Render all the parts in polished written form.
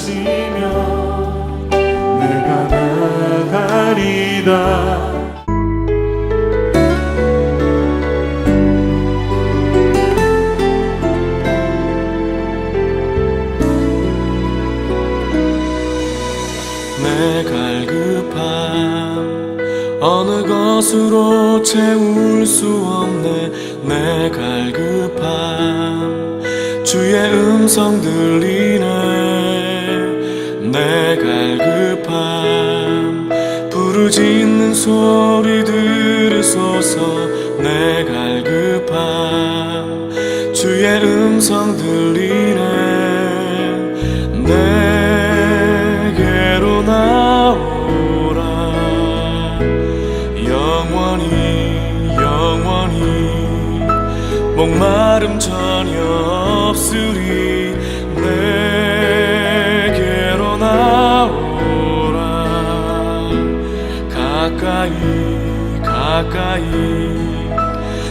하시며 내가 나가리다. 내 갈급함 어느 것으로 채울 수 없네. 내 갈급함 주의 음성 들리네. 내 갈급함 부르짖는 소리 들으소서. 내 갈급함 주의 음성 들리네. 내게로 나오라. 영원히 목마름 전혀 없으리. 내게로 나오라. 가까이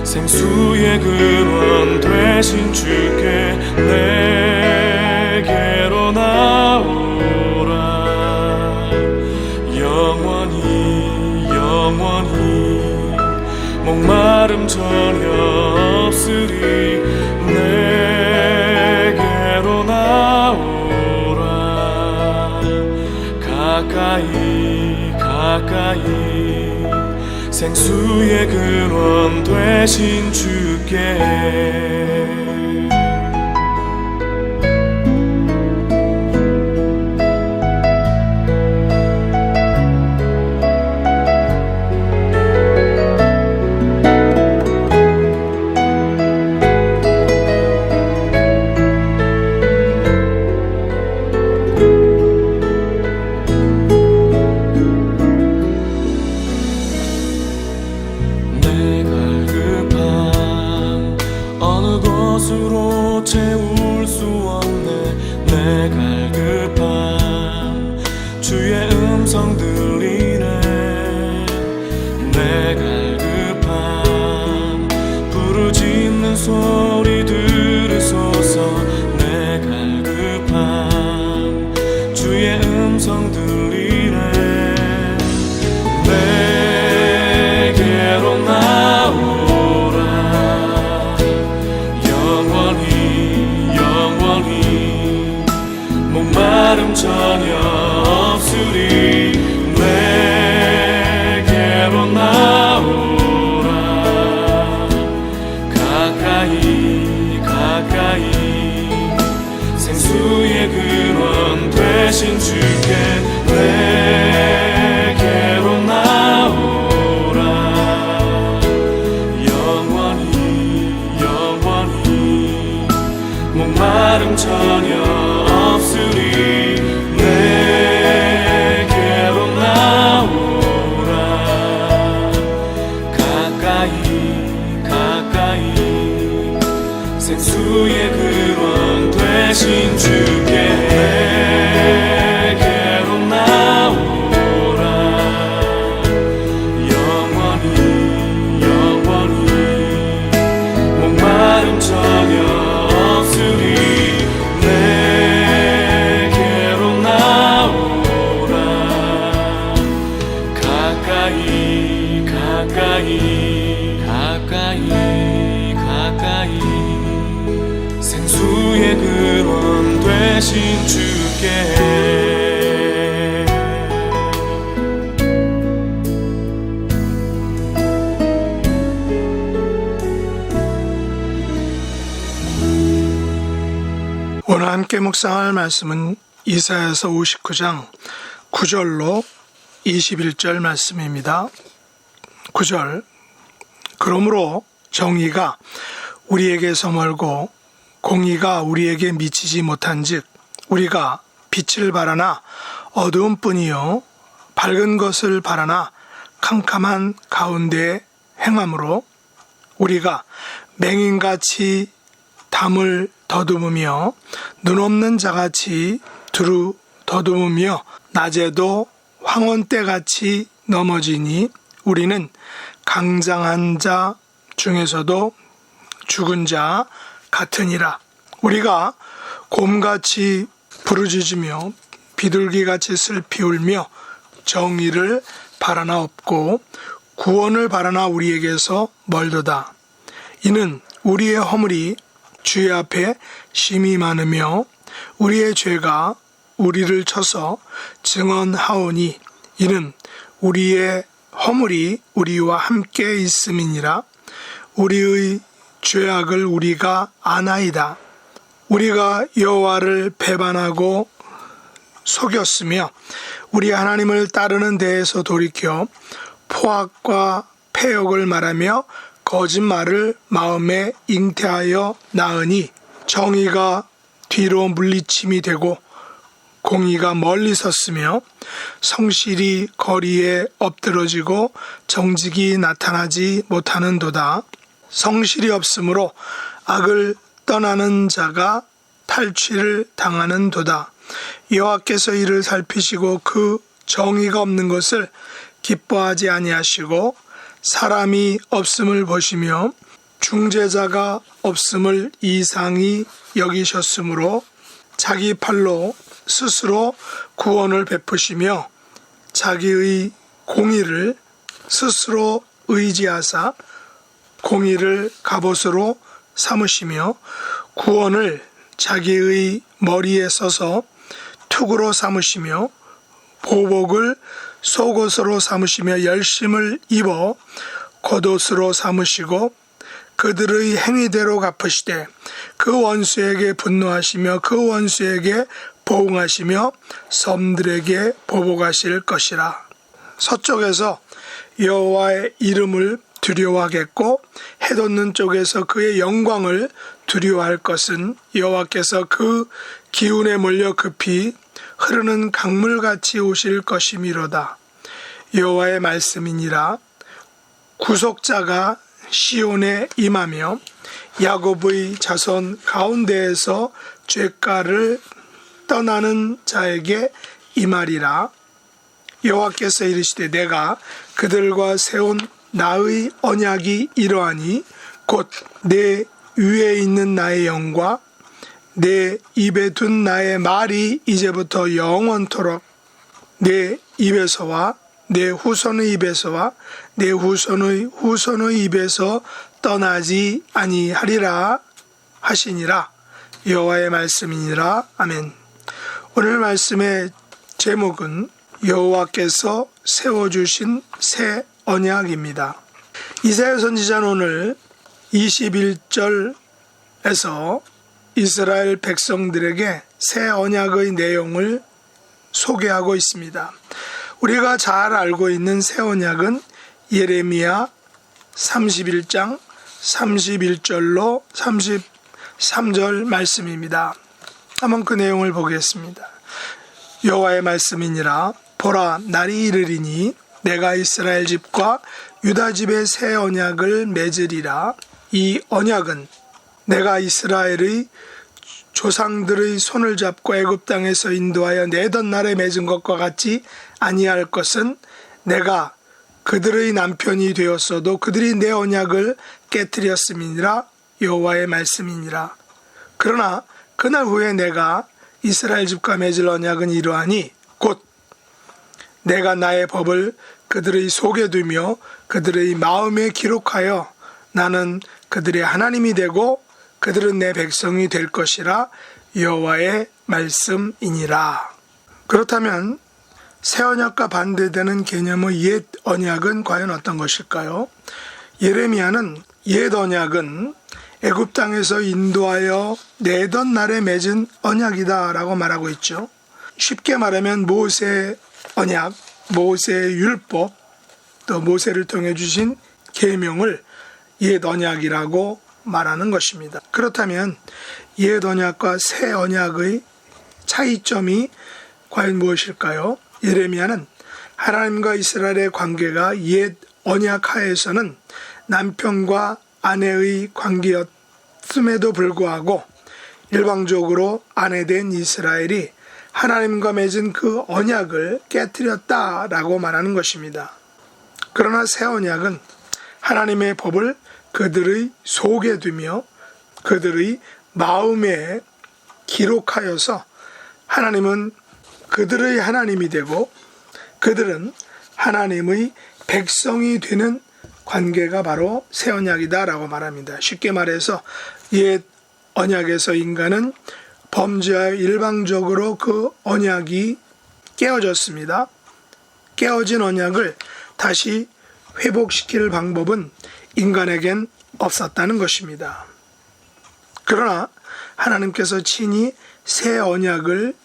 생수의 근원 되신 주께 내게로 나오라. 영원히 목마름 전혀 없으리. 내게로 나오라. 가까이 생수의 근원 되신 주께. 것으로 채울 수 없네. 내 갈급함 주의 음성 들리네. 내 갈급함 부르짖는 소리 들으소서. 내 갈급함 주의 음성 들리네. 내게로 나오라. 목마름 전혀 없으리. 내게로 나오라. 가까이 생수의 근원 되신 주께 내게로 나오라. 영원히 목마름 전혀 없으리. 내게로 나오라. 가까이 생수의 근원 되신 주께 내게로 나오라. 영원히 목마름 전혀 없으리. 내게로 나오라. 가까이 생수의 근원 되신 주께. 오늘 함께 묵상할 말씀은 이사야서 59장 9절로 21절 말씀입니다. 9절. 그러므로 정의가 우리에게서 멀고 공의가 우리에게 미치지 못한즉 우리가 빛을 바라나 어두움뿐이요 밝은 것을 바라나 캄캄한 가운데 행함으로 우리가 맹인같이 담을 더듬으며 눈없는 자같이 두루 더듬으며 낮에도 황혼때같이 넘어지니 우리는 강장한 자 중에서도 죽은 자 같으니라. 우리가 곰같이 부르짖으며 비둘기같이 슬피 울며 정의를 바라나 없고 구원을 바라나 우리에게서 멀도다. 이는 우리의 허물이 주의 앞에 심히 많으며 우리의 죄가 우리를 쳐서 증언하오니 이는 우리의 허물이 우리와 함께 있음이니라. 우리의 죄악을 우리가 아나이다. 우리가 여호와를 배반하고 속였으며 우리 하나님을 따르는 데에서 돌이켜 포악과 패역을 말하며 거짓말을 마음에 잉태하여 낳으니 정의가 뒤로 물리침이 되고 공의가 멀리 섰으며 성실이 거리에 엎드러지고 정직이 나타나지 못하는도다. 성실이 없으므로 악을 떠나는 자가 탈취를 당하는도다. 여호와께서 이를 살피시고 그 정의가 없는 것을 기뻐하지 아니하시고 사람이 없음을 보시며 중재자가 없음을 이상히 여기셨으므로 자기 팔로 스스로 구원을 베푸시며 자기의 공의를 스스로 의지하사 공의를 갑옷으로 삼으시며 구원을 자기의 머리에 써서 투구로 삼으시며 보복을 속옷으로 삼으시며 열심을 입어 겉옷으로 삼으시고 그들의 행위대로 갚으시되 그 원수에게 분노하시며 그 원수에게 보응하시며 섬들에게 보복하실 것이라. 서쪽에서 여호와의 이름을 두려워하겠고 해돋는 쪽에서 그의 영광을 두려워할 것은 여호와께서 그 기운에 몰려 급히 흐르는 강물같이 오실 것이미로다. 여호와의 말씀이니라. 구속자가 시온에 임하며 야곱의 자손 가운데에서 죄가를 떠나는 자에게 임하리라. 여호와께서 이르시되 내가 그들과 세운 나의 언약이 이러하니 곧 내 위에 있는 나의 영과 내 입에 둔 나의 말이 이제부터 영원토록 내 입에서와 내 후손의 입에서와 내 후손의 후손의 입에서 떠나지 아니하리라 하시니라. 여호와의 말씀이니라. 아멘. 오늘 말씀의 제목은 여호와께서 세워주신 새 언약입니다. 이사야 선지자는 오늘 21절에서 이스라엘 백성들에게 새 언약의 내용을 소개하고 있습니다. 우리가 잘 알고 있는 새 언약은 예레미야 31장 31절로 33절 말씀입니다. 한번 그 내용을 보겠습니다. 여호와의 말씀이니라. 보라, 날이 이르리니 내가 이스라엘 집과 유다 집의 새 언약을 맺으리라. 이 언약은 내가 이스라엘의 조상들의 손을 잡고 애굽 땅에서 인도하여 내던 날에 맺은 것과 같이 아니할 것은 내가 그들의 남편이 되었어도 그들이 내 언약을 깨뜨렸음이니라. 여호와의 말씀이니라. 그러나 그날 후에 내가 이스라엘 집과 맺을 언약은 이러하니 곧 내가 나의 법을 그들의 속에 두며 그들의 마음에 기록하여 나는 그들의 하나님이 되고 그들은 내 백성이 될 것이라. 여호와의 말씀이니라. 그렇다면 새 언약과 반대되는 개념의 옛 언약은 과연 어떤 것일까요? 예레미야는 옛 언약은 애굽 땅에서 인도하여 내던 날에 맺은 언약이다 라고 말하고 있죠. 쉽게 말하면 모세 언약, 모세의 율법, 또 모세를 통해 주신 계명을 옛 언약이라고 말하는 것입니다. 그렇다면 옛 언약과 새 언약의 차이점이 과연 무엇일까요? 예레미야는 하나님과 이스라엘의 관계가 옛 언약 하에서는 남편과 아내의 관계였음에도 불구하고 일방적으로 아내된 이스라엘이 하나님과 맺은 그 언약을 깨뜨렸다라고 말하는 것입니다. 그러나 새 언약은 하나님의 법을 그들의 속에 두며 그들의 마음에 기록하여서 하나님은 그들의 하나님이 되고 그들은 하나님의 백성이 되는 관계가 바로 새 언약이다라고 말합니다. 쉽게 말해서 옛 언약에서 인간은 범죄하여 일방적으로 그 언약이 깨어졌습니다. 깨어진 언약을 다시 회복시킬 방법은 인간에겐 없었다는 것입니다. 그러나 하나님께서 친히 새 언약을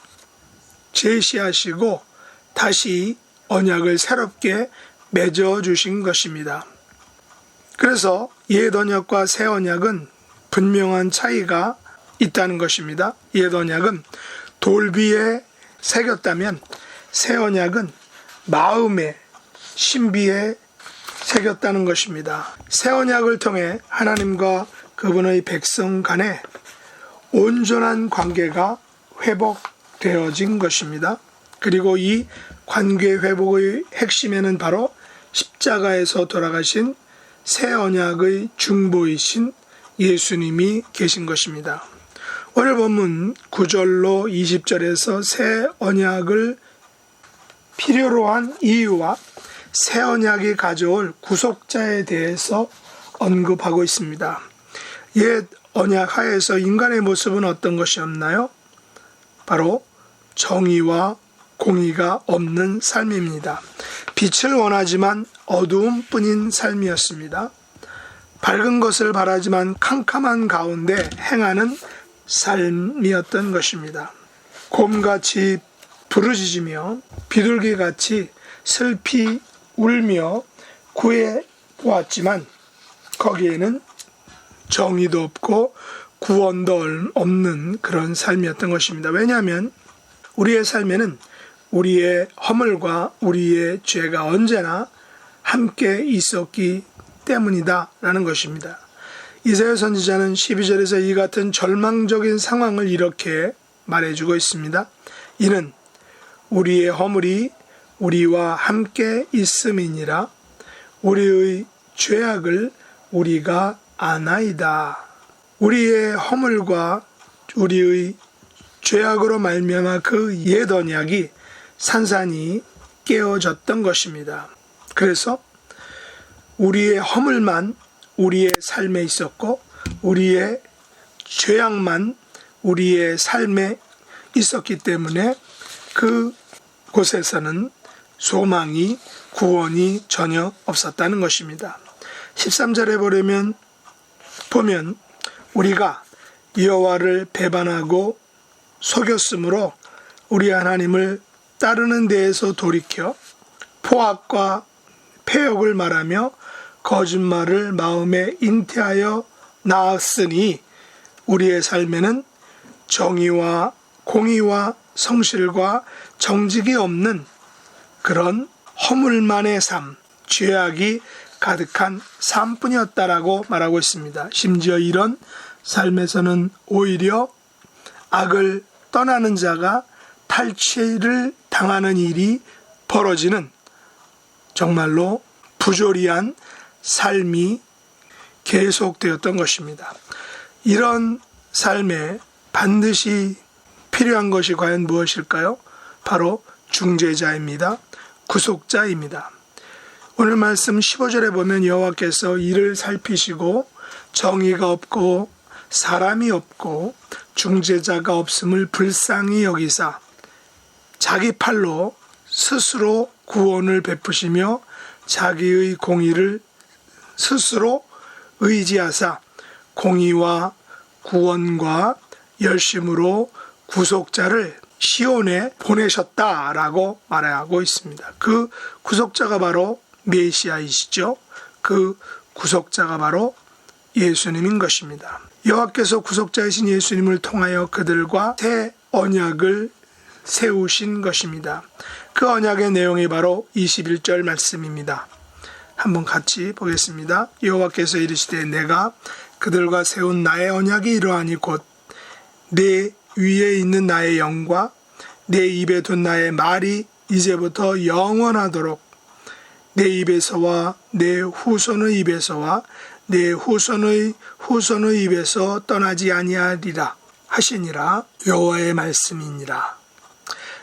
제시하시고 다시 언약을 새롭게 맺어주신 것입니다. 그래서 옛 언약과 새 언약은 분명한 차이가 있다는 것입니다. 옛 언약은 돌비에 새겼다면 새 언약은 마음의 신비에 새겼다는 것입니다. 새 언약을 통해 하나님과 그분의 백성 간에 온전한 관계가 회복되어진 것입니다. 그리고 이 관계 회복의 핵심에는 바로 십자가에서 돌아가신 새 언약의 중보이신 예수님이 계신 것입니다. 오늘 본문 9절로 20절에서 새 언약을 필요로 한 이유와 새 언약이 가져올 구속자에 대해서 언급하고 있습니다. 옛 언약 하에서 인간의 모습은 어떤 것이었나요? 바로 정의와 공의가 없는 삶입니다. 빛을 원하지만 어두움뿐인 삶이었습니다. 밝은 것을 바라지만 캄캄한 가운데 행하는 삶이었던 것입니다. 곰같이 부르짖으며 비둘기같이 슬피 울며 구해왔지만 거기에는 정의도 없고 구원도 없는 그런 삶이었던 것입니다. 왜냐하면 우리의 삶에는 우리의 허물과 우리의 죄가 언제나 함께 있었기 때문이다 라는 것입니다. 이사야 선지자는 12절에서 이 같은 절망적인 상황을 이렇게 말해주고 있습니다. 이는 우리의 허물이 우리와 함께 있음이니라. 우리의 죄악을 우리가 아나이다. 우리의 허물과 우리의 죄악으로 말미암아 그 옛 언약이 산산이 깨어졌던 것입니다. 그래서 우리의 허물만 우리의 삶에 있었고 우리의 죄악만 우리의 삶에 있었기 때문에 그 곳에서는 소망이 구원이 전혀 없었다는 것입니다. 13절에 보면 우리가 여호와를 배반하고 속였으므로 우리 하나님을 따르는 데에서 돌이켜 포악과 패역을 말하며 거짓말을 마음에 잉태하여 낳았으니 우리의 삶에는 정의와 공의와 성실과 정직이 없는 그런 허물만의 삶, 죄악이 가득한 삶뿐이었다라고 말하고 있습니다. 심지어 이런 삶에서는 오히려 악을 떠나는 자가 탈취를 당하는 일이 벌어지는 정말로 부조리한 삶이 계속되었던 것입니다. 이런 삶에 반드시 필요한 것이 과연 무엇일까요? 바로 중재자입니다. 구속자입니다. 오늘 말씀 15절에 보면 여호와께서 이를 살피시고 정의가 없고 사람이 없고 중재자가 없음을 불쌍히 여기사 자기 팔로 스스로 구원을 베푸시며 자기의 공의를 스스로 의지하사 공의와 구원과 열심으로 구속자를 시온에 보내셨다라고 말하고 있습니다. 그 구속자가 바로 메시아이시죠. 그 구속자가 바로 예수님인 것입니다. 여호와께서 구속자이신 예수님을 통하여 그들과 새 언약을 세우신 것입니다. 그 언약의 내용이 바로 21절 말씀입니다. 한번 같이 보겠습니다. 여호와께서 이르시되 내가 그들과 세운 나의 언약이 이러하니 곧 내 위에 있는 나의 영과 내 입에 둔 나의 말이 이제부터 영원하도록 내 입에서와 내 후손의 입에서와 내 후손의 후손의 입에서 떠나지 아니하리라 하시니라. 여호와의 말씀이니라.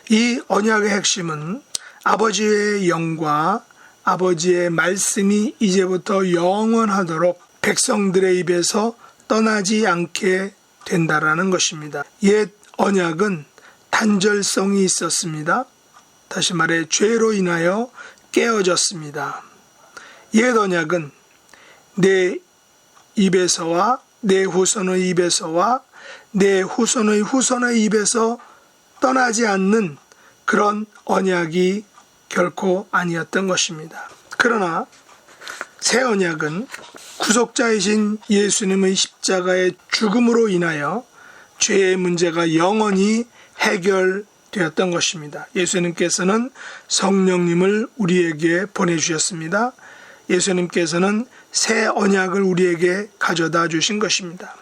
이 언약의 핵심은 아버지의 영과 아버지의 말씀이 이제부터 영원하도록 백성들의 입에서 떠나지 않게 된다라는 것입니다. 옛 언약은 단절성이 있었습니다. 다시 말해 죄로 인하여 깨어졌습니다. 옛 언약은 내 입에서와 내 후손의 입에서와 내 후손의 후손의 입에서 떠나지 않는 그런 언약이 결코 아니었던 것입니다. 그러나 새 언약은 구속자이신 예수님의 십자가의 죽음으로 인하여 죄의 문제가 영원히 해결되었던 것입니다. 예수님께서는 성령님을 우리에게 보내주셨습니다. 예수님께서는 새 언약을 우리에게 가져다 주신 것입니다.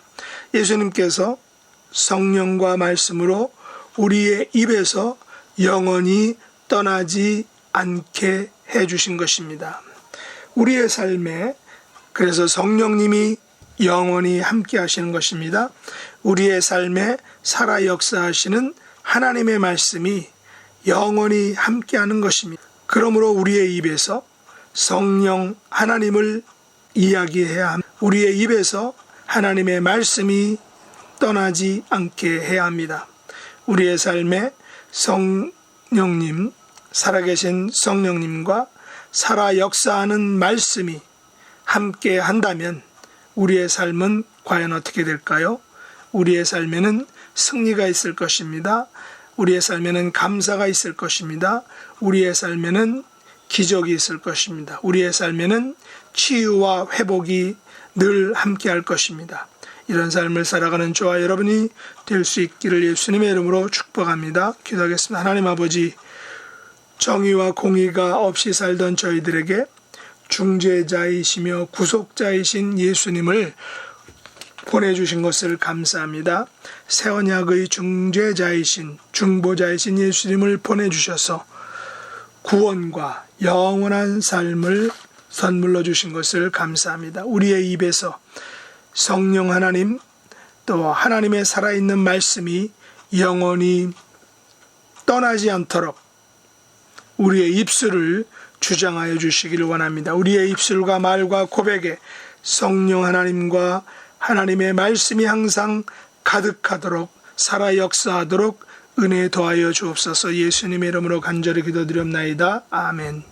예수님께서 성령과 말씀으로 우리의 입에서 영원히 떠나지 않게 해주신 것입니다. 우리의 삶에 그래서 성령님이 영원히 함께 하시는 것입니다. 우리의 삶에 살아 역사하시는 하나님의 말씀이 영원히 함께 하는 것입니다. 그러므로 우리의 입에서 성령 하나님을 이야기해야 합니다. 우리의 입에서 하나님의 말씀이 떠나지 않게 해야 합니다. 우리의 삶에 성령님, 살아계신 성령님과 살아 역사하는 말씀이 함께 한다면 우리의 삶은 과연 어떻게 될까요? 우리의 삶에는 승리가 있을 것입니다. 우리의 삶에는 감사가 있을 것입니다. 우리의 삶에는 기적이 있을 것입니다. 우리의 삶에는 치유와 회복이 늘 함께 할 것입니다. 이런 삶을 살아가는 저와 여러분이 될 수 있기를 예수님의 이름으로 축복합니다. 기도하겠습니다. 하나님 아버지, 정의와 공의가 없이 살던 저희들에게 중재자이시며 구속자이신 예수님을 보내주신 것을 감사합니다. 새 언약의 중재자이신 중보자이신 예수님을 보내주셔서 구원과 영원한 삶을 선물로 주신 것을 감사합니다. 우리의 입에서 성령 하나님 또 하나님의 살아있는 말씀이 영원히 떠나지 않도록 우리의 입술을 주장하여 주시기를 원합니다. 우리의 입술과 말과 고백에 성령 하나님과 하나님의 말씀이 항상 가득하도록 살아 역사하도록 은혜 더하여 주옵소서. 예수님의 이름으로 간절히 기도드렸나이다. 아멘.